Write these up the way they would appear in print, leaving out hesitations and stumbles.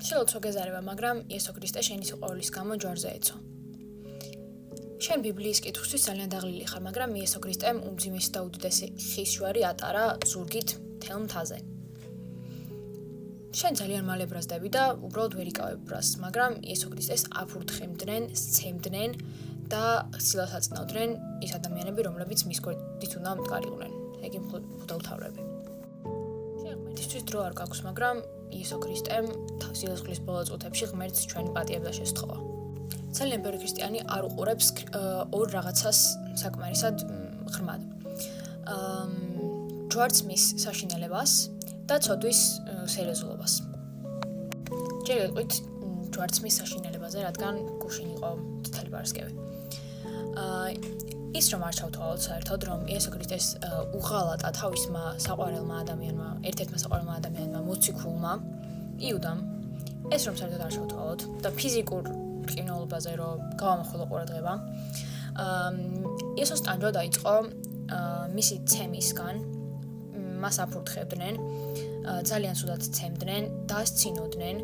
შელოცვა გეზარება, მაგრამ იესო ქრისტე შენი სიყვარულის გამო ჯვარზე ეცო. შენ ბიბლიის კითხვისთვის ძალიან დაღლილი ხარ, მაგრამ იესო ქრისტემ უმძიმესი და უდიდესი ხის ჯვარი ატარა ზურგით მთელ მთაზე. შენ ძალიან მალე ბრაზდები და უბრალოდ ვერ იკავებ ბრაზს, მაგრამ იესო ქრისტეს აფურთხებდნენ, სცემდნენ და სილას აწნავდნენ ის ადამიანები, რომლებიც მის გვერდით უნდა მდგარიყვნენ. ეგ მღვდელმთავრები. ღმერთისთვის დრო არ გაქვს, მაგრამ იესო ქრისტემ სიცოცხლის ბოლო წუთებში ღმერთს ჩვენი პატიებდა შესთხოვა. ძალიან ბევრი ქრისტიანი არ უყურებს ორ რაღაცას საკმარისად ღრმად. ჯვარცმის საშინელებას და ცოდვის სერიოზულობას. ჯერ გეტყვით ჯვარცმის საშინელებაზე, რადგან გუშინ იყო წითელი პარასკევი. ის რომ არ ჩავთვალოთ საერთოდ, რომ იესო ქრისტეს უღალატა თავისმა საყვარელმა ადამიანმა, ერთ-ერთმა საყვარელმა ადამიანმა, მოციქულმა, იუდამ, ეს რომ საერთოდ არ ჩავთვალოთ და ფიზიკურ ყინულობაზე რომ გავამახვილო ყურადღება, იესოს ტანჯვა დაიწყო მისი ცემისგან, მას აფურთხებდნენ, ძალიან ცუდად ცემდნენ, დასცინოდნენ,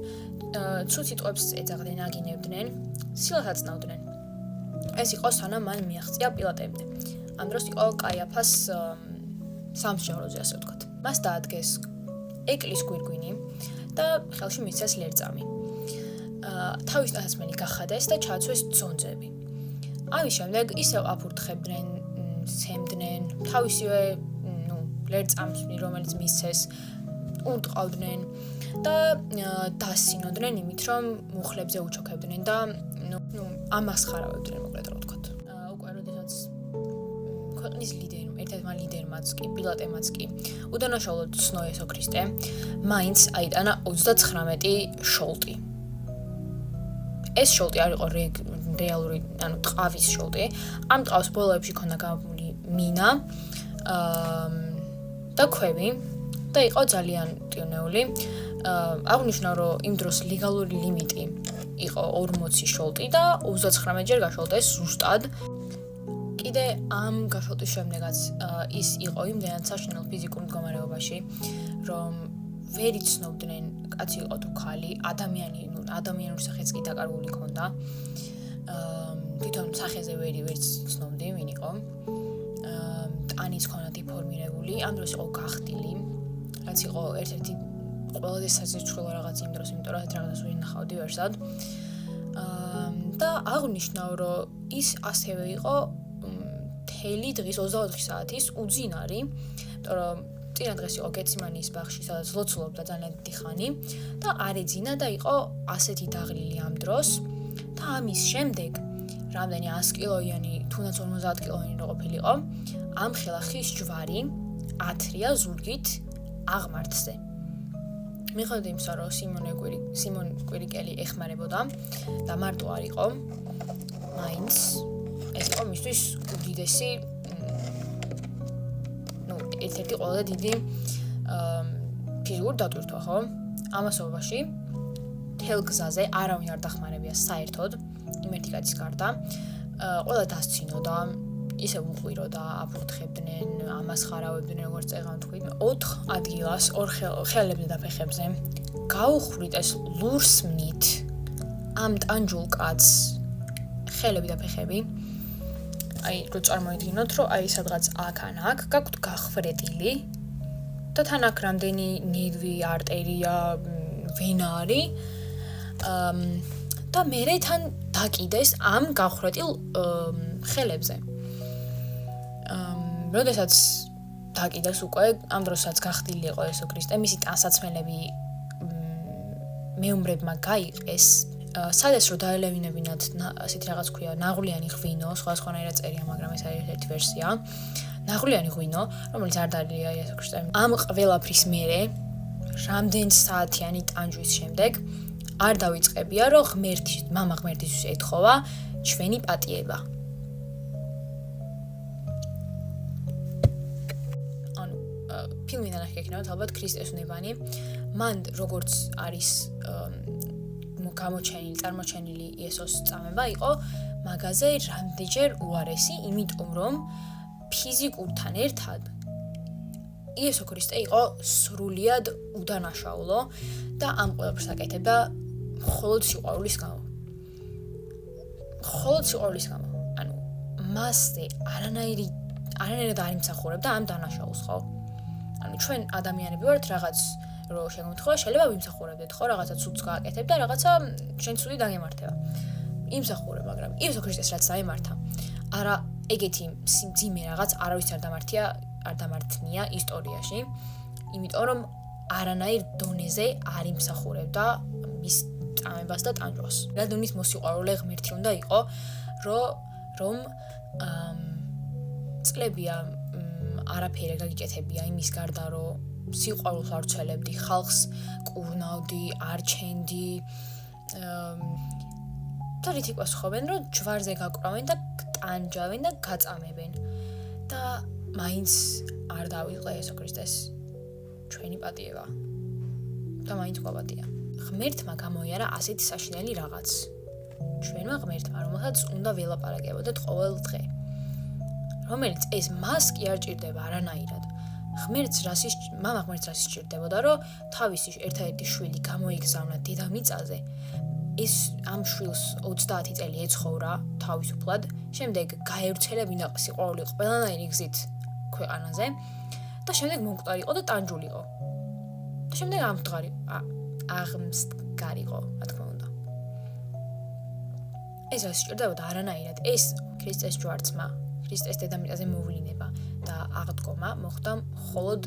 ცუდ სიტყვებს ეძახდნენ, აგინებდნენ, სილას აწნავდნენ. ეს იყო სანამ მან მიაღწია პილატემდე. ამ დროს იყო კაიაფას სამსჯავროზე, ასე ვთქვათ. მას დაადგეს ეკლის გვირგვინი და ხელში მისცეს ლერწამი. თავის ტანსაცმელი გახადეს და ჩააცვეს ძონძები. ამის შემდეგ ისევ აფურთხებდნენ, სცემდნენ, თავისივე ლერწამს, რომელიც მისცეს, ურტყავდნენ და დასცინოდნენ იმით, რომ მუხლებზე უჩოქებდნენ და ამას ხარავებდნენ, მოკლედ რა ვთქვათ. უკვე როდესაც ქვეყნის ლიდერმა, ერთ-ერთმა ლიდერმაც კი, პილატემაც კი, უდანაშაულოდ ცნო იესო ქრისტე, მაინც აიტანა 39 შოლტი. ეს შოლტი არ იყო რეალური, ტყავის შოლტი. ამ ტყავს ბოლოებში ქონდა გამებული მინა და ქვევი და იყო ძალიან ტივნეული. აღნიშნა, რომ იმ დროს ლეგალური ლიმიტი იყო 40 შოლტი და 39 ჯერ გაშოლტეს ზუსტად. კიდე ამ გაშოლტის შემდეგაც ის იყო იმდენად საშინელ ფიზიკურ მდგომარეობაში, რომ ვერ იცნობდნენ, კაცი იყო თუ ქალი, ადამიანური სახეც კი დაკარგული ქონდა. თვითონ სახეზე ვერ იცნობდი, ვინ იყო. ტანიც ქონდა დიფორმირებული, ამ დროს იყო გახტილი, რაც იყო ერთ-ერთი ყველაზე საზეცხვილო რაღაც იმ დროს, იმიტომ რომ ეს რაღაცას ვერ ნახავდი ვერსად. და აღნიშნავ, რომ ის ასევე იყო მთელი დღის 24 საათის უძინარი, იმიტომ რომ წინა დღეს იყო გეციმანის ბაღში, სადაც ლოცულობდა ძალიან დიდი ხანი და არ ეძინა და იყო ასეთი დაღლილი ამ დროს და ამის შემდეგ რამდენი 100 კილოიანი, თუნდაც 50 კილოიანი რო ყოფილიყო, ამ ხელახის ჯვარი ათრია ზურგით აღმართზე. მიხედავთ იმისა, რომ სიმონ კვირიკელი ეხმარებოდა და მარტო არ იყო, მაინც ეს იყო მისთვის უდიდესი, ერთ-ერთი ყველაზე დიდი ფიზიკური დატვირთვა, ხო? ამასობაში მთელ გზაზე არავინ არ დახმარებია საერთოდ, იმ ერთი კაცის გარდა, ყველა დასცინოდა, ისე უყვიროდა, აფურთხებდნენ, ამას ხარავებდნენ, როგორც წეგან თქვით, 4 ადგილას, 2 ხელებზე და ფეხებზე გაუხვრიტეს ლურსმნით ამ ტანჯულ კაცს ხელები და ფეხები. აი, რო წარმოიდგინოთ, რომ აი სადღაც აქ გაქვთ გახვრეტილი და თან აქ რამდენი ნერვი, არტერია, ვენა არის და მერე თან დაკიდეს ამ გახვრეტილ ხელებზე. როდესაც დაკიდეს უკვე, ამ დროსაც გახდილი იყო იესო ქრისტე, მისი ტანსაცმელები მეუმრებმა გაიყეს, სადაც რომ დაელევინებინათ ასეთი რაღაც ქვია, ნაღვლიანი ღვინო, სხვადასხვანაირად წერია, მაგრამ ეს არის ერთი ვერსია. ნაღვლიანი ღვინო, რომელიც არ დალია იესო ქრისტემ. ამ ყველაფრის მერე, რამდენ საათიანი ტანჯვის შემდეგ არ დავიწყებია, რომ მამა ღმერთისთვის ეთხოვა ჩვენი პატიება. ფილმი ნახე იქნებათ ალბათ ქრისტეს უნებანი. მან როგორც არის წარმოჩენილი იესოს წამება იყო მაგაზე რამდენჯერ უარესი, იმიტომ რომ ფიზიკურთან ერთად იესო ქრისტე იყო სრულიად უდანაშაულო და ამ ყველაფერს აკეთებდა მხოლოდ სიყვარულის გამო. მხოლოდ სიყვარულის გამო. ანუ მასზე არანაირად არ იმსახურებდა ამ დანაშაულს, ხო? ანუ ჩვენ ადამიანები ვართ, რაღაც რო შემოთხოვა, შეიძლება ვიმსახურებდეთ, ხო, რაღაცა ცუდს გააკეთებ და რაღაცა შენ ცუდი დაგემართება. იმსახურებ, მაგრამ იესო ქრისტეს რაც დაემართა, არა ეგეთი სიმძიმე რაღაც არავის არ დამართნია ისტორიაში, იმიტომ რომ არანაირ დონეზე არ იმსახურებდა მის წამებას და ტანჯვას. რადგან ის მოსიყვარულე ღმერთი უნდა იყო, რომ წლებია არაფერი გაგიკეთებია იმის გარდა, რომ სიყვარულს არ ვცელებდი, ხალხს კურნავდი, არჩენდი და რითიკოს ხოვენ, რომ ჯვარზე გაკრავენ და ტანჯავენ და გაწამებენ. და მაინც არ დავიწყე იესო ქრისტეს ჩვენი პატიება. და მაინც გვაპატია. ღმერთმა გამოიარა ასეთი საშინელი რაღაც. ჩვენმა ღმერთმა, რომელსაც უნდა ველაპარაკებოდეთ ყოველ დღე. რომელიც ეს მას კი არ ჭირდება არანაირად. მამა ღმერთს რას სჭირდებოდა, რომ თავისი ერთადერთი შვილი გამოიგზავნა დედამიწაზე. ეს ამ შვილს 30 წელი ეცხოვრა თავისუფლად, შემდეგ გაევრცელებინა სიყვარული ყველანაირი გზით ქვეყანაზე და შემდეგ მომკვდარიყო და ტანჯულიყო. და შემდეგ აღმსდგარიყო, რა თქმა უნდა. ეს რას სჭირდებოდა არანაირად, ეს ქრისტეს ჯვარცმა, ქრისტეს დედამიწაზე მოვლინება და აღდგომა მოხდა მხოლოდ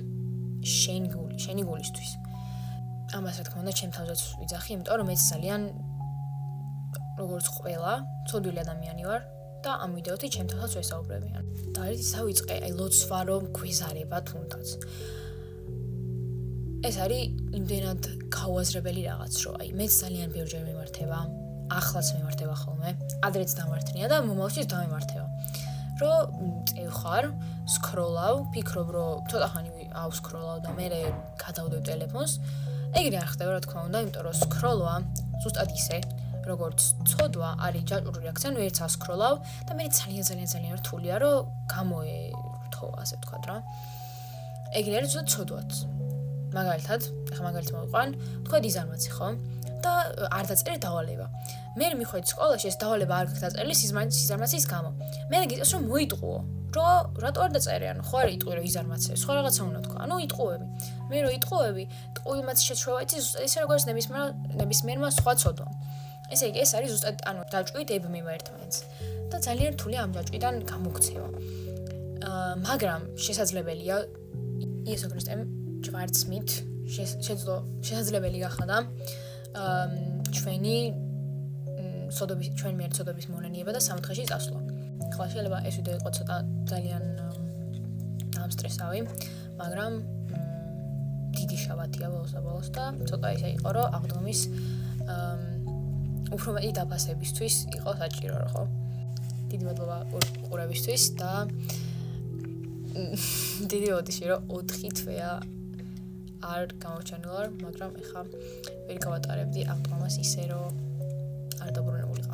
შენი გულისთვის. ამას რა თქმა უნდა ჩემ თავზეც ვიძახი, იმიტომ რომ მეც ძალიან როგორც ყველა ცოდვილი ადამიანი ვარ და ამ ვიდეოთი ჩემ თავსაც ვესაუბრები. და არის ისა ვიწყე, ლოცვა რომ გვეზარება თუნდაც. ეს არის იმდენად გაუაზრებელი რაღაც, რომ მეც ძალიან ბევრჯერ მიმართება, ახლაც მიმართება ხოლმე, ადრეც დამართნია და მომავალშიც დამემართება. რომ წევხარ, სკროლავ, ფიქრობ, რომ ცოტა ხანი ავსკროლავ და მერე გადავდებ ტელეფონს. ეგრე არ ხდება, რა თქმა უნდა, იმიტომ რომ სკროლვა ზუსტად ისე, როგორც ცოდვა არის ჯაჭვური რეაქცია, ნუ ერთს ავსკროლავ და მე ძალიან რთულია, რომ გამოერთო, ასე ვთქვათ რა. ეგრე არის ზუსტად ცოდვაც. მაგალითად, ახლა მაგალითად მოვიყვან, თქვა დიზარმაცი, ხო? და არ დაწერე დავალება. მე მიხვედი სკოლაში ეს დავალება არ გაგწერილი სიზარმაცის გამო. მე გიწევს რომ მოიტყუო. რატო არ დაწერე? ანუ ხო არ იტყვი რომ იზარმაცე, სხვა რაღაცა უნდა თქვა. ანუ იტყუები. მე რო იტყუები, ტყუილმაც შეჩვევა იცი ზუსტად ისე როგორც ნებისმიერმა სხვა ცოდვა. ესე იგი ეს არის ზუსტად ანუ დაჭვით ებმება ერთმანეთს. და ძალიან რთულია ამ დაჭვიდან გამოქცევა. მაგრამ შესაძლებელია იესო ქრისტემ ჯვარცმით შესაძლებელი გახადა ჩვენი მიერ სოდობის მონენიება და სამოთხეში წასვლა. ახლა შეიძლება ეს ვიდეო იყო ცოტა ძალიან დამსტრესავი, მაგრამ დიდი შაბათია ბოლოს და ცოტა ისე იყო, რომ აღდგომის უფრო მეტი დაფასებისთვის იყო საჭირო, ხო? დიდი მადლობა ყურებისთვის და დიდი ოდიში რომ 4 თვეა არ გამორჩენილ ვარ, მაგრამ ეხა ვერ გავატარებდი აღდგომას ისე, რომ არ დაბრუნებულიყო.